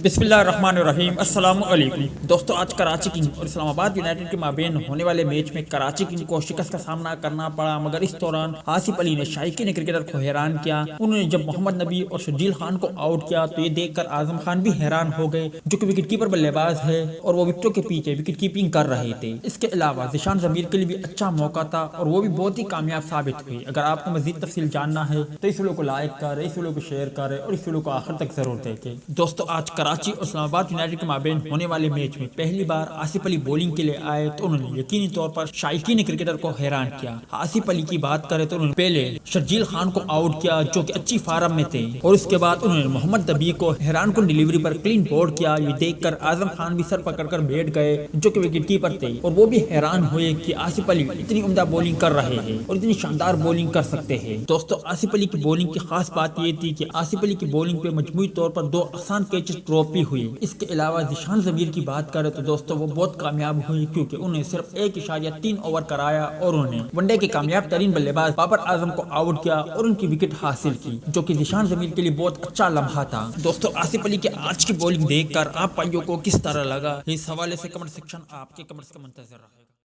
बिस्मिल्लाहिर्रहमानिर्रहीम। अस्सलाम वालेकुम दोस्तों, आज कराची किंग और इस्लामाबाद यूनाइटेड के माबेन होने वाले मैच में कराची किंग को शिकस्त का सामना करना पड़ा, मगर इस दौरान आसिफ अली ने शाइकीन क्रिकेटर को हैरान किया। उन्होंने जब मोहम्मद नबी और शर्जील खान को आउट किया तो ये देखकर आजम खान भी हैरान हो गए, जो कि विकेट कीपर बल्लेबाज है और वो विकेटों के पीछे विकेट कीपिंग कर रहे थे। इसके अलावा ज़ीशान ज़मीर के लिए भी अच्छा मौका था और वो भी बहुत ही कामयाब साबित हुई। अगर आपको मजीद तफसील जानना है तो इस वीडियो को लाइक करें, इस वीडियो को शेयर करें और इस वीडियो को आखिर तक जरूर देखें। दोस्तों, आज कराची और इस्लामाबाद यूनाइटेड के माबेन होने वाले मैच में पहली बार आसिफ अली बॉलिंग के लिए आए तो उन्होंने यकीनी तौर पर शाइकीन क्रिकेटर को हैरान किया। आसिफ अली की बात करें तो उन्होंने पहले शर्जील खान को आउट किया, जो कि अच्छी फार्म में थे, और उसके बाद उन्होंने मोहम्मद नबी को हैरान कुन डिलीवरी पर क्लीन बोल्ड किया। ये देखकर आजम खान भी सर पकड़कर बैठ गए, जो कि विकेट कीपर थे, और वो भी हैरान हुए कि आसिफ अली इतनी उम्दा बॉलिंग कर रहे हैं और इतनी शानदार बॉलिंग कर सकते हैं। दोस्तों, आसिफ अली की बॉलिंग की खास बात ये थी कि आसिफ अली की बॉलिंग पे मजमूई तौर पर 2 आसान कैचेस ड्रॉप भी हुई। इसके अलावा ज़ीशान ज़मीर की बात करें तो दोस्तों वो बहुत कामयाब हुई, क्योंकि उन्हें सिर्फ 1.3 ओवर कराया और उन्होंने वनडे के कामयाब तरीन बल्लेबाज बाबर आजम को आउट किया और उनकी विकेट हासिल की, जो कि ज़ीशान ज़मीर के लिए बहुत अच्छा लम्हा था। दोस्तों, आसिफ अली के आज की बॉलिंग देखकर आप भाइयों को किस तरह लगा, इस हवाले से कमेंट सेक्शन आपके कमेंट्स का मुंतज़र रहेगा।